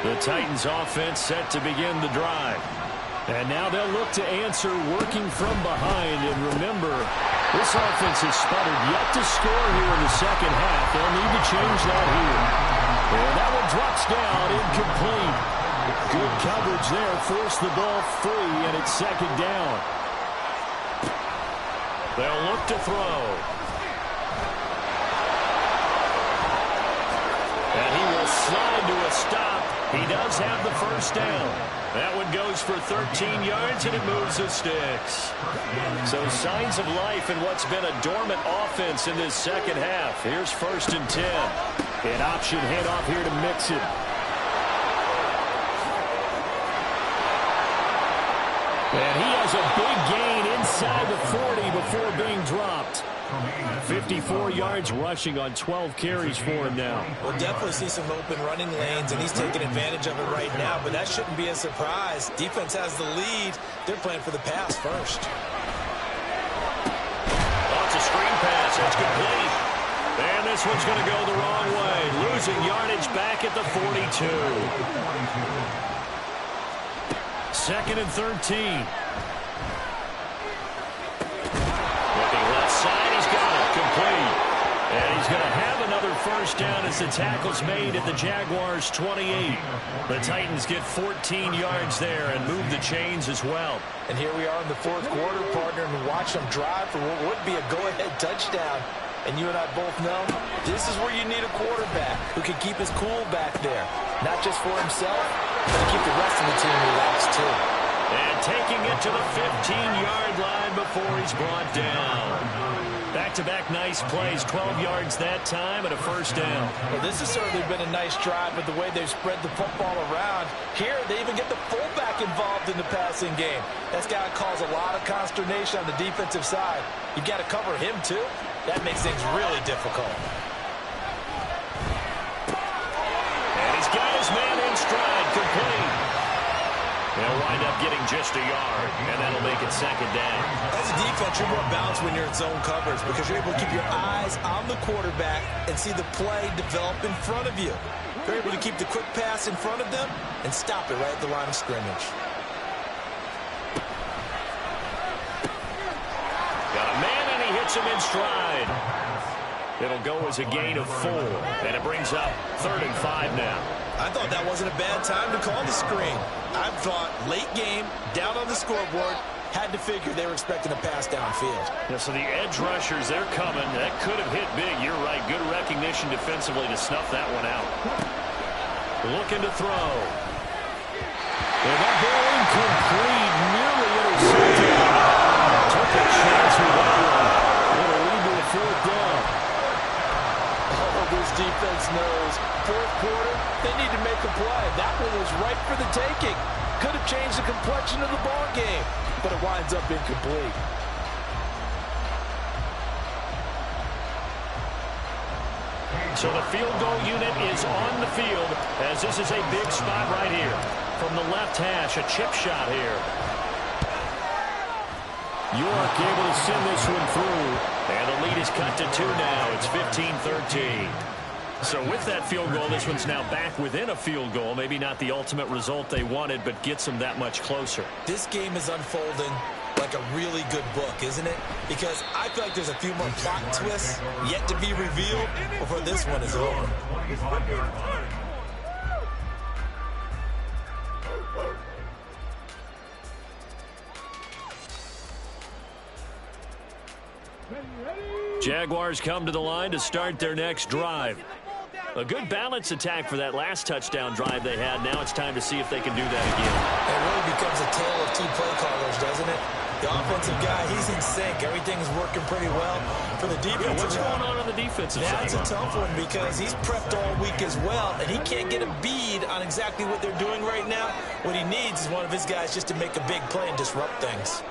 The Titans offense set to begin the drive. And now they'll look to answer working from behind. And remember, this offense has sputtered yet to score here in the second half. They'll need to change that here. And that one drops down, incomplete. Good coverage there, forced the ball free, and it's second down. They'll look to throw. And he will slide to a stop. He does have the first down. That one goes for 13 yards, and it moves the sticks. So signs of life in what's been a dormant offense in this second half. Here's 1st and 10. An option handoff here to Mixon. And he has a big gain inside the 40 before being dropped. 54 yards rushing on 12 carries for him now. We'll definitely see some open running lanes, and he's taking advantage of it right now, but that shouldn't be a surprise. Defense has the lead. They're playing for the pass first. Lots of screen pass. That's complete. And this one's going to go the wrong way. Losing yardage back at the 42. 2nd and 13. Looking left side, he's got it. Complete. And he's going to have another first down as the tackle's made at the Jaguars' 28. The Titans get 14 yards there and move the chains as well. And here we are in the fourth quarter, partner, and watch them drive for what would be a go-ahead touchdown. And you and I both know this is where you need a quarterback who can keep his cool back there. Not just for himself, but to keep the rest of the team relaxed too. And taking it to the 15-yard line before he's brought down. Back-to-back nice plays, 12 yards that time and a first down. Well, this has certainly been a nice drive with the way they've spread the football around. Here, they even get the fullback involved in the passing game. That's got to cause a lot of consternation on the defensive side. You've got to cover him, too. That makes things really difficult. And he's got his man in stride, complete. They'll wind up getting just a yard, and that'll make it second down. As a defense, you're more balanced when you're in zone coverage because you're able to keep your eyes on the quarterback and see the play develop in front of you. You're able to keep the quick pass in front of them and stop it right at the line of scrimmage. Got a man, and he hits him in stride. It'll go as a gain of 4, and it brings up 3rd and 5 now. I thought that wasn't a bad time to call the screen. I thought late game, down on the scoreboard, had to figure they were expecting a pass downfield. Yeah, so the edge rushers, they're coming. That could have hit big. You're right. Good recognition defensively to snuff that one out. Looking to throw. And that ball incomplete, nearly intercepted. Took a chance with that one. It'll lead to a 4th down. Oh, this defense knows. Fourth quarter, they need to make a play. That one was right for the taking. Could have changed the complexion of the ball game, but it winds up incomplete. So the field goal unit is on the field as this is a big spot right here. From the left hash, a chip shot here. York able to send this one through. And the lead is cut to 2 now. It's 15-13. So with that field goal, this one's now back within a field goal. Maybe not the ultimate result they wanted, but gets them that much closer. This game is unfolding like a really good book, isn't it? Because I feel like there's a few more plot twists yet to be revealed before this one is over. Jaguars come to the line to start their next drive. A good balance attack for that last touchdown drive they had. Now it's time to see if they can do that again. It really becomes a tale of two play callers, doesn't it? The offensive guy, he's in sync. Everything's working pretty well. For the defensive what's going on the defensive side? That's a tough one because he's prepped all week as well, and he can't get a bead on exactly what they're doing right now. What he needs is one of his guys just to make a big play and disrupt things.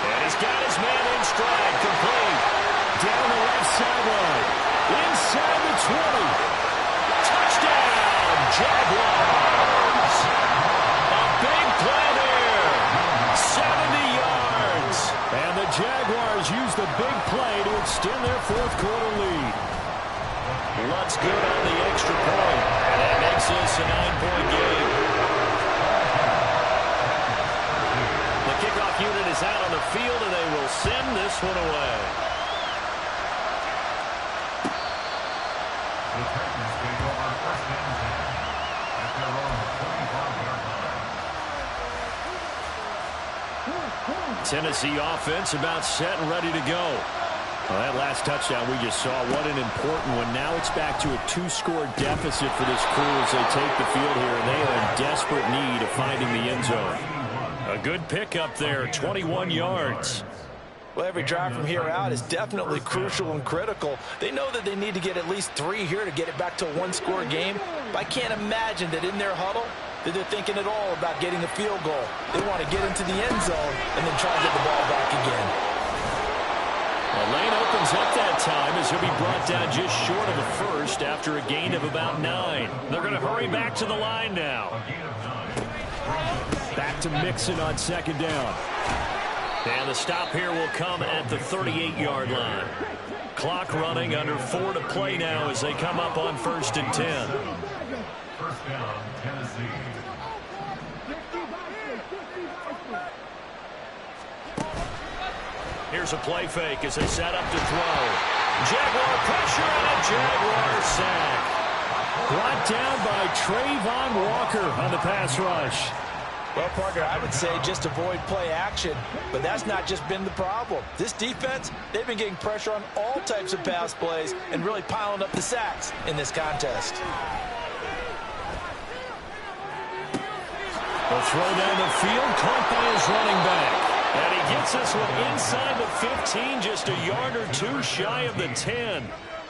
And he's got his man in stride, complete. Down the left sideline. Inside the 20. Touchdown, Jaguars. A big play there. 70 yards. And the Jaguars use the big play to extend their fourth quarter lead. Lutz good on the extra point. And that makes this a 9-point game. The kickoff unit is out on the field, and they will send this one away. The Titans take over first and 10 at their own 25-yard line. Tennessee offense about set and ready to go. Well, that last touchdown we just saw, what an important one. Now it's back to a 2-score deficit for this crew as they take the field here, and they are in desperate need of finding the end zone. A good pickup there, 21 yards. Well, every drive from here out is definitely crucial and critical. They know that they need to get at least 3 here to get it back to a 1-score game. But I can't imagine that in their huddle that they're thinking at all about getting a field goal. They want to get into the end zone and then try to get the ball back again. The lane opens up that time as he'll be brought down just short of a first after a gain of about 9. They're going to hurry back to the line now. Back to Mixon on second down. And the stop here will come at the 38-yard line. Clock running, under 4 to play now as they come up on 1st and 10. First down, Tennessee. Here's a play fake as they set up to throw. Jaguar pressure and a Jaguar sack. Brought down by Trayvon Walker on the pass rush. Well, Parker, I would say just avoid play action, but that's not just been the problem. This defense, they've been getting pressure on all types of pass plays and really piling up the sacks in this contest. The throw down the field, caught by his running back. And he gets this one inside the 15, just a yard or 2 shy of the 10.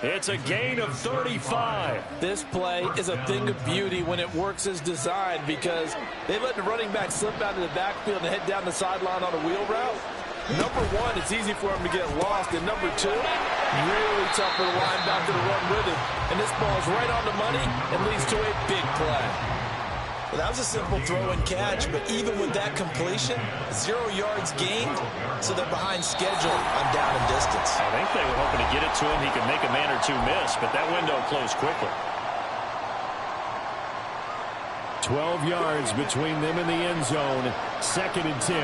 It's a gain of 35. This play is a thing of beauty when it works as designed because they let the running back slip out of the backfield and head down the sideline on a wheel route. Number one, it's easy for him to get lost. And number two, really tough for the linebacker to run with him. And this ball is right on the money and leads to a big play. Well, that was a simple throw and catch, but even with that completion, 0 yards gained, so they're behind schedule on down and distance. I think they were hoping to get it to him. He could make a man or 2 miss, but that window closed quickly. 12 yards between them and the end zone. 2nd and 10.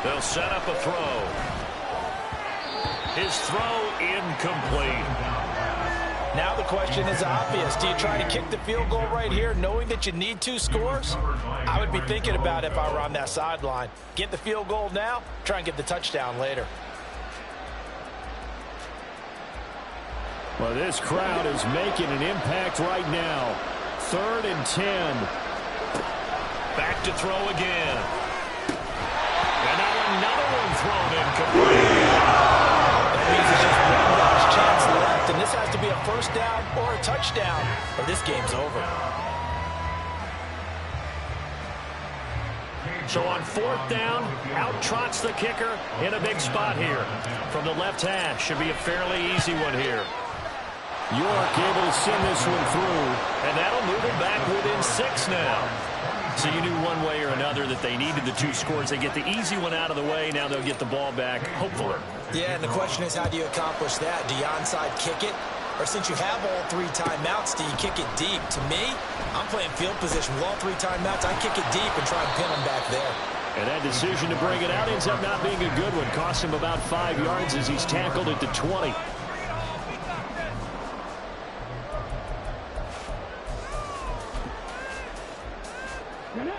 They'll set up a throw. His throw incomplete. Now the question is obvious. Do you try to kick the field goal right here knowing that you need 2 scores? I would be thinking about it if I were on that sideline. Get the field goal now, try and get the touchdown later. Well, this crowd is making an impact right now. 3rd and 10. Back to throw again. And now another one thrown incomplete. That means it's just one last chance left, and this has to be a first down or a touchdown, or this game's over. So on 4th down, out trots the kicker in a big spot here. From the left hash, should be a fairly easy one here. York able to send this one through, and that'll move them back within 6 now. So you knew one way or another that they needed the 2 scores. They get the easy one out of the way. Now they'll get the ball back, hopefully. Yeah, and the question is, how do you accomplish that? Do you onside kick it? Or since you have all 3 timeouts, do you kick it deep? To me, I'm playing field position. With all 3 timeouts, I kick it deep and try and pin them back there. And that decision to bring it out ends up not being a good one. Cost him about 5 yards as he's tackled at the 20.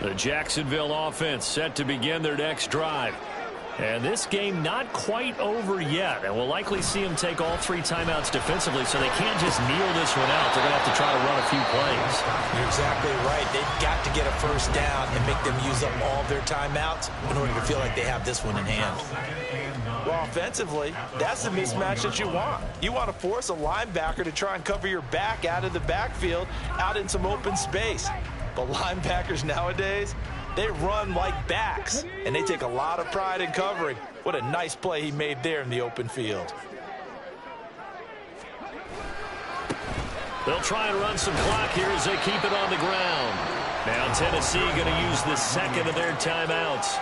The Jacksonville offense set to begin their next drive. And this game not quite over yet. And we'll likely see them take all 3 timeouts defensively, so they can't just kneel this one out. They're going to have to try to run a few plays. You're exactly right. They've got to get a first down and make them use up all their timeouts in order to feel like they have this one in hand. Well, offensively, that's the mismatch that you want. You want to force a linebacker to try and cover your back out of the backfield, out in some open space. But linebackers nowadays, they run like backs, and they take a lot of pride in covering. What a nice play he made there in the open field. They'll try and run some clock here as they keep it on the ground. Now Tennessee going to use the second of their timeouts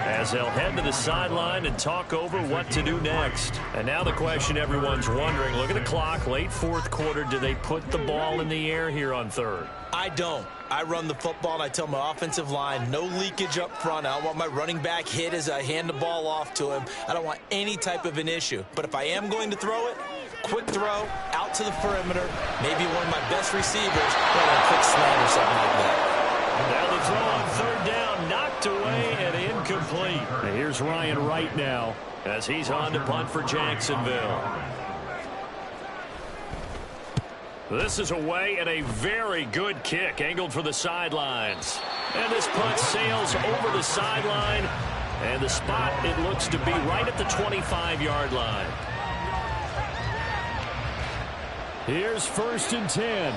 as they'll head to the sideline and talk over what to do next. And now the question everyone's wondering, look at the clock, late 4th quarter, do they put the ball in the air here on 3rd? I don't. I run the football, and I tell my offensive line, no leakage up front. I don't want my running back hit as I hand the ball off to him. I don't want any type of an issue. But if I am going to throw it, quick throw, out to the perimeter, maybe one of my best receivers, or a quick slant or something like that. Now the throw on 3rd down, knocked away and incomplete. And here's Ryan Wright now as he's on to punt for Jacksonville. This is away and a very good kick angled for the sidelines. And this punt sails over the sideline. And the spot, it looks to be right at the 25-yard line. Here's 1st and 10.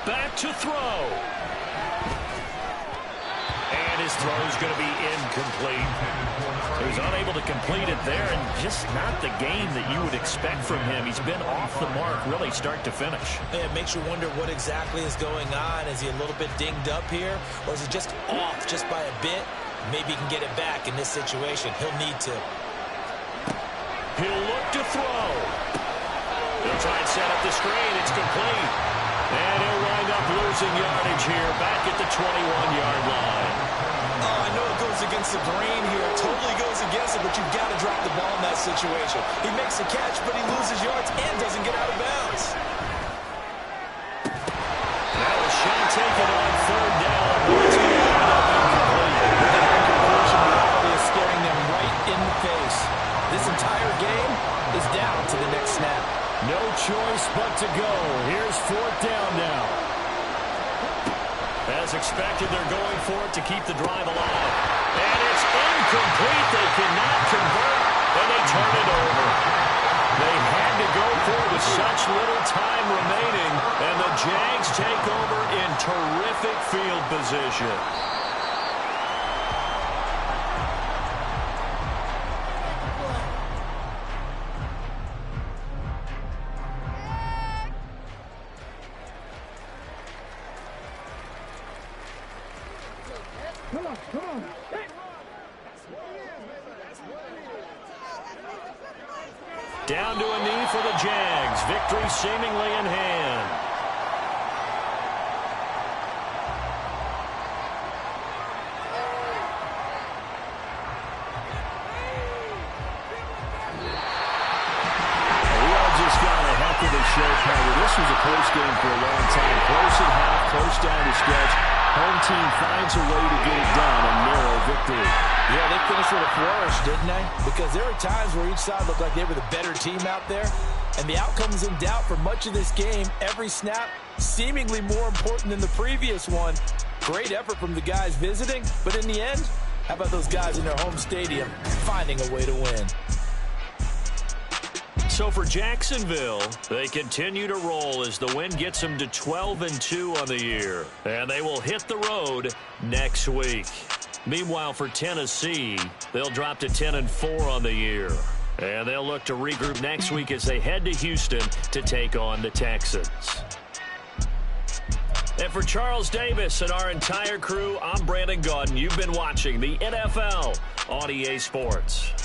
Back to throw. And his throw is going to be incomplete. He was unable to complete it there, and just not the game that you would expect from him. He's been off the mark really start to finish. It makes you wonder what exactly is going on. Is he a little bit dinged up here, or is he just off just by a bit? Maybe he can get it back in this situation. He'll need to. He'll look to throw. He'll try and set up the screen. It's complete. And he'll wind up losing yardage here back at the 21-yard line. Oh, I know it goes against the grain here. It totally goes against it, but you've got to drop the ball in that situation. He makes a catch, but he loses yards and doesn't get out of bounds. That was shot taken on 3rd down. It's going to wind up incomplete. That incompletion reality is staring them right in the face. This entire game is down to the next snap. No choice but to go. Here's 4th down now. As expected, they're going for it to keep the drive alive. And it's incomplete. They cannot convert, and they turn it over. They had to go for it with such little time remaining, and the Jags take over in terrific field position. Come on, come on. Hey. Down to a knee for the Jags. Victory seemingly in hand. We all just got a heck of a show, Carter. This was a close game for a long time. Close at half, close down the stretch. Home team finds a way to get it done, a narrow victory. Yeah, they finished with a flourish, didn't they? Because there were times where each side looked like they were the better team out there, and the outcome was in doubt for much of this game. Every snap seemingly more important than the previous one. Great effort from the guys visiting, but in the end, how about those guys in their home stadium finding a way to win? So for Jacksonville, they continue to roll as the win gets them to 12-2 on the year. And they will hit the road next week. Meanwhile, for Tennessee, they'll drop to 10-4 on the year. And they'll look to regroup next week as they head to Houston to take on the Texans. And for Charles Davis and our entire crew, I'm Brandon Gaudin. You've been watching the NFL on EA Sports.